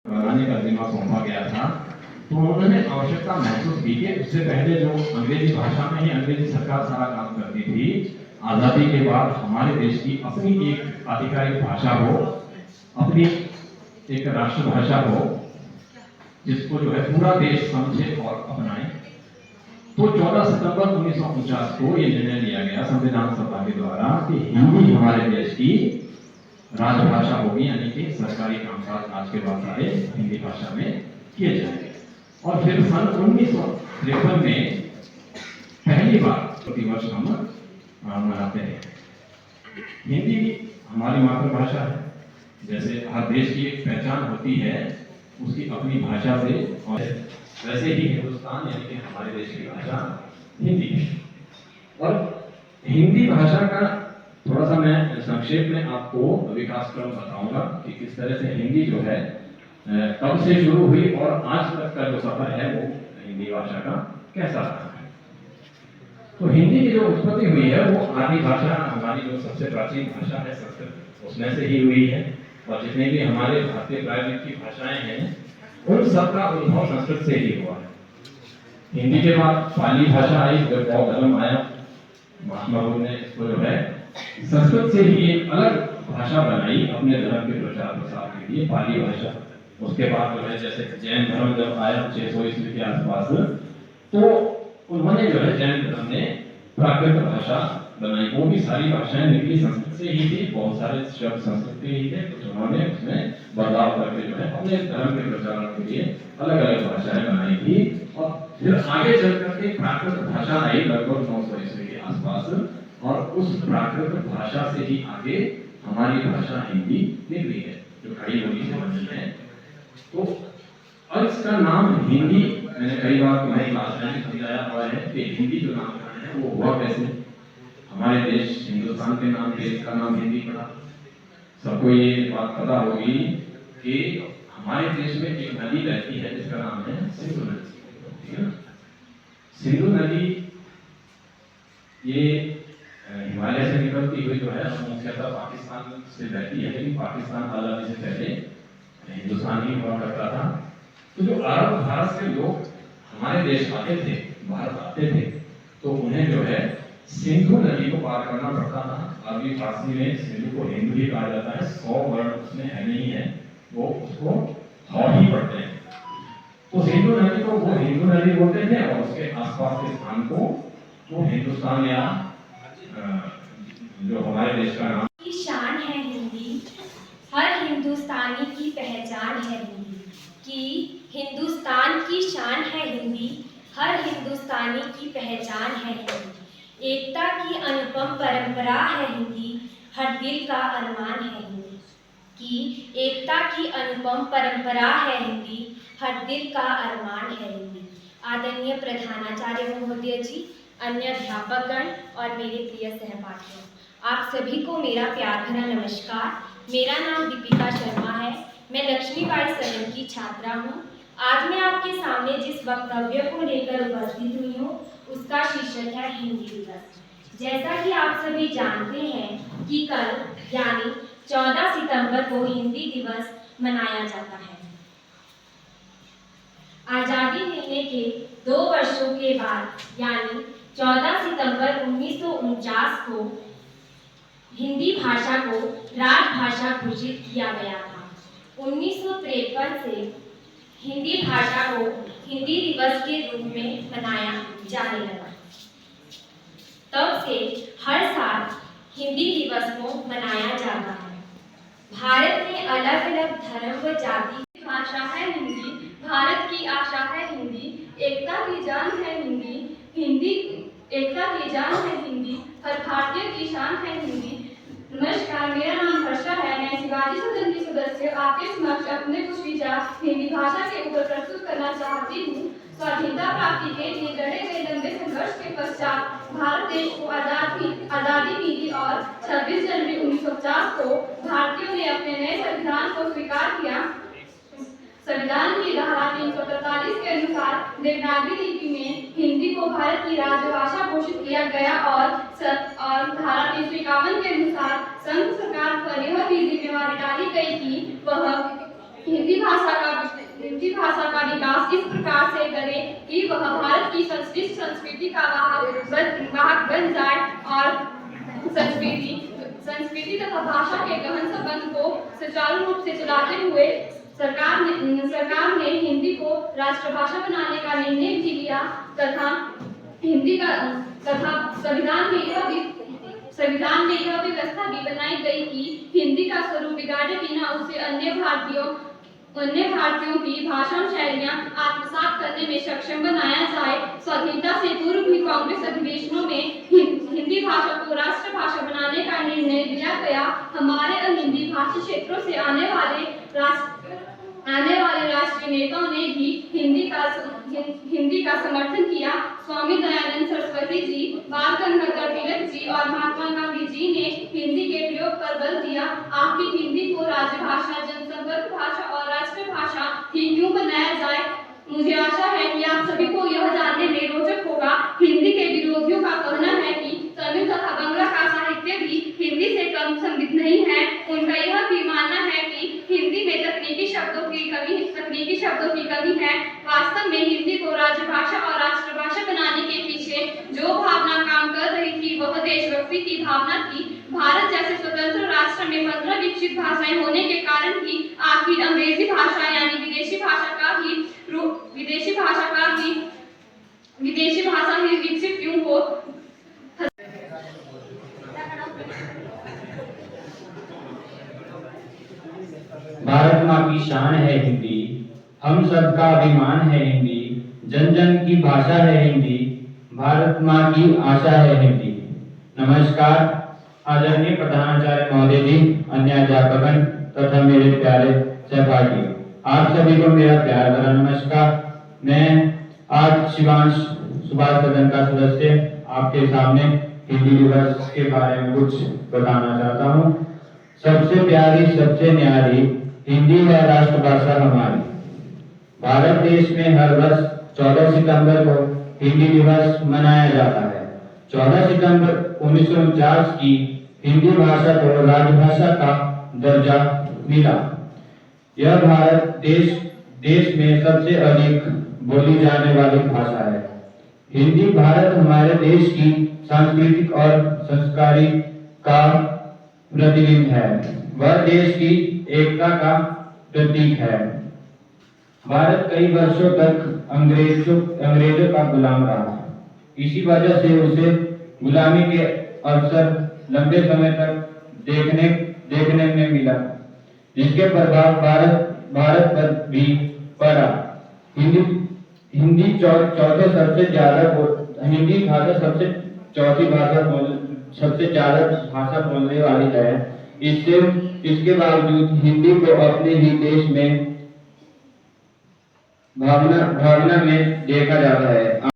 बनाने का जिम्मा सौंपा गया था, तो उन्होंने आवश्यकता महसूस की कि उससे पहले जो अंग्रेजी भाषा में ही अंग्रेजी सरकार सारा काम करती थी, आज़ादी के बाद हमारे देश की अपनी एक आधिकारिक भाषा हो, अपनी एक राष्ट्रभाषा हो, जिसको जो है पूरा देश समझे और अपनाए। तो 14 सितंबर 1949 को ये निर्णय लिया गया संविधान सभा के द्वारा कि हिंदी हमारे देश की राजभाषा होगी, यानी कि सरकारी कामकाज आज के बाद सारे हिंदी भाषा में किए जाएंगे। और फिर सन 1953 में पहली बार प्रतिवर्ष हम मनाते हैं। हिंदी हमारी मातृभाषा है, जैसे हर देश की एक पहचान होती है उसकी अपनी भाषा से, और वैसे ही हिंदुस्तान यानी कि हमारे देश की भाषा हिंदी है। और हिंदी भाषा का थोड़ा सा मैं संक्षेप में आपको विकास क्रम बताऊंगा कि किस तरह से हिंदी जो है कब से शुरू हुई और आज तक का जो सफर है वो हिंदी भाषा का कैसा रहा है। तो हिंदी की जो उत्पत्ति हुई है वो आदि भाषा, हमारी जो सबसे प्राचीन भाषा है संस्कृत, उसमें से ही हुई है। और जितने भी हमारे भारतीय प्राकृत की भाषाएं हैं उन सब का उद्भव संस्कृत से ही हुआ है। हिंदी के बाद पाली भाषा आई, जब बौद्ध धर्म आया, महात्मा बुद्ध ने इसको जो है संस्कृत से ही एक अलग भाषा बनाई अपने धर्म के प्रचार प्रसार के लिए, पाली भाषा। उसके बाद जो है जैसे जैन धर्म जब आया 600 ईस्वी के आसपास, तो उन्होंने जो है जैन धर्म ने प्राकृत भाषा बनाई। वो भी सारी भाषाएं निकली संस्कृत से ही थी, बहुत सारे शब्द संस्कृत के ही थे, कुछ उन्होंने उसमें बदलाव करके जो है अपने धर्म के प्रचार के लिए अलग अलग भाषाएं बनाई थी। और फिर आगे चल करके प्राकृत भाषा आई लगभग 900 ईस्वी के आसपास, और उस प्राकृत भाषा से ही आगे हमारी भाषा हिंदी निकली है, जो खड़ी बोली से बनी है। तो और इसका नाम हिंदी, मैंने कई बार तुम्हारी क्लास में समझाया हुआ है कि हिंदी जो नाम है वो हुआ कैसे। हमारे देश हिंदुस्तान के नाम, देश का नाम हिंदी पड़ा। सबको ये बात पता होगी कि हमारे देश में एक नदी बहती है जिसका नाम है सिंधु नदी। सिंधु नदी ये हिमालय से निकलती हुई जो है मुख्यतः पाकिस्तान से बहती है, लेकिन पाकिस्तान आजादी से पहले हिंदुस्तान ही हुआ करता था। तो जो अरब भारत के लोग हमारे देश आते थे, भारत आते थे, तो उन्हें जो है सिंधु नदी को पार करना पड़ता था। अभी फारसी में सिंधु को हिंदू ही कहा जाता है, 100 वर्ण उसमें है नहीं है, वो उसको हौ ही पढ़ते हैं। तो सिंधु नदी को वो हिंदू नदी बोलते थे, और उसके आसपास के स्थान को वो हिंदुस्तान या जो हमारे देश का नाम की शान है हिंदी, हर हिंदुस्तानी की पहचान है हिंदी। कि हिंदुस्तान की शान है हिंदी, हर हिंदुस्तानी की पहचान है हिंदी। एकता की अनुपम परंपरा है हिंदी, हर दिल का अरमान है हिंदी। कि एकता की अनुपम परंपरा है हिंदी, हर दिल का अरमान है हिंदी। आदरणीय प्रधानाचार्य महोदय जी, अन्य अध्यापकगण और मेरे प्रिय सहपाठियों, आप सभी को मेरा प्यार भरा नमस्कार। मेरा नाम दीपिका शर्मा है, मैं लक्ष्मीबाई सदन की छात्रा हूँ। आज मैं आपके सामने जिस वक्तव्य को लेकर उपस्थित हुई हूँ उसका शीर्षक है हिंदी दिवस। जैसा कि आप सभी जानते हैं कि कल यानी 14 सितंबर को हिंदी दिवस मनाया जाता है। आजादी मिलने के 2 वर्षों के बाद यानी 14 सितंबर 1949 को हिंदी भाषा को राजभाषा घोषित किया गया था। 1953 से हिंदी भाषा को हिंदी दिवस के रूप में मनाया जाने लगा। तब से हर साल हिंदी दिवस को मनाया जाता है। भारत में अलग अलग धर्म व जाति की भाषा है हिंदी, भारत की आशा है हिंदी, एकता की जान है हिंदी, हिंदी एकता की जान है हिंदी, हर भारतीय की शान है हिंदी। नमस्कार, मेरा नाम हर्षा है। मैं शिवाजी सदन की सदस्य आपके समक्ष अपने कुछ विचार हिंदी भाषा के ऊपर प्रस्तुत करना चाहती हूँ। स्वाधीनता प्राप्ति के लिए लड़े गए लंबे संघर्ष के पश्चात भारत देश को आजादी मिली और 26 जनवरी 1950 को भारतीयों ने अपने नए संविधान को स्वीकार किया। संविधान की धारा 343 के अनुसार देवनागरी लिपि में हिंदी को भारत की राजभाषा घोषित किया गया और धारा 351 के अनुसार संघ सरकार पर यह भी जिम्मेवारी डाली गई कि वह हिंदी हिंदी भाषा का विकास इस प्रकार से करें कि वह भारत की संस्कृति का वाहक बन जाए और संस्कृति तथा भाषा के गहन संबंध को सुचारू रूप से चलाते हुए सरकार ने हिंदी को राष्ट्रभाषा बनाने का निर्णय भी लिया तथा संविधान में यह व्यवस्था भी बनाई गई कि हिंदी का स्वरूप बिगाड़े बिना उसे अन्य भारतीयों की भाषा शैलियां आत्मसात करने में सक्षम बनाया जाए। स्वाधीनता से पूर्व भी कांग्रेस अधिवेशनों में हिंदी भाषा को राष्ट्रभाषा बनाने का निर्णय लिया गया। हमारे हिंदी भाषी क्षेत्रों से आने वाले राष्ट्रीय नेताओं ने भी हिंदी का समर्थन किया। स्वामी दयानंद सरस्वती जी, बाल गंगाधर तिलक जी और महात्मा गांधी जी ने हिंदी के प्रयोग पर बल दिया। आखिर हिंदी को राजभाषा, जनसंपर्क भाषा और राष्ट्रभाषा ही क्यों बनाया जाए? मुझे आशा है कि आप सभी को यह जानने में रोचक होगा। हिंदी के विरोधियों का कहना है कि तमिल तथा बांग्ला का साहित्य भी हिंदी से कम समृद्ध नहीं है। उनका यह भी मानना है कि हिंदी में तकनीकी शब्दों की कमी है। वास्तव में हिंदी को राजभाषा और राष्ट्रभाषा बनाने के पीछे जो भावना काम कर रही थी वह देशभक्ति की भावना थी। भारत जैसे स्वतंत्र राष्ट्र में 15 विकसित भाषाएं होने के कारण ही आखिर अंग्रेजी भाषा यानी विदेशी भाषा ही विकसित क्यों हो? भारत माँ की शान है हिंदी, हम सबका अभिमान है हिंदी, जन जन की भाषा है हिंदी, भारत माँ की आशा है हिंदी। नमस्कार आदरणीय प्रधानाचार्य महोदय जी, अन्य अध्यापकगण तथा मेरे प्यारे सहपाठियों, आप सभी को मेरा प्यार भरा नमस्कार। मैं आज शिवांश सुभाष सदन का सदस्य आपके सामने हिंदी दिवस के बारे में कुछ बताना चाहता हूँ। सबसे प्यारी, सबसे न्यारी हिंदी है राष्ट्रभाषा हमारी। भारत देश में हर वर्ष 14 सितंबर को हिंदी दिवस मनाया जाता है। 14 सितंबर 1949 की हिंदी भाषा को राजभाषा का दर्जा मिला। यह भारत देश में सबसे अधिक बोली जाने वाली भाषा है। हिंदी भारत हमारे देश की सांस्कृतिक और संस्कारी का प्रतिबिंब है। वह देश की एकता का प्रतीक है। भारत कई वर्षों तक अंग्रेजों का गुलाम रहा। इसी वजह से उसे गुलामी के अवसर लंबे समय तक देखने में मिला, जिसके प्रभाव भारत पर भी पड़ा। हिंदी भाषा सबसे ज्यादा भाषा बोलने वाली है। इसके बावजूद हिंदी को अपने ही देश में भावना में देखा जाता है।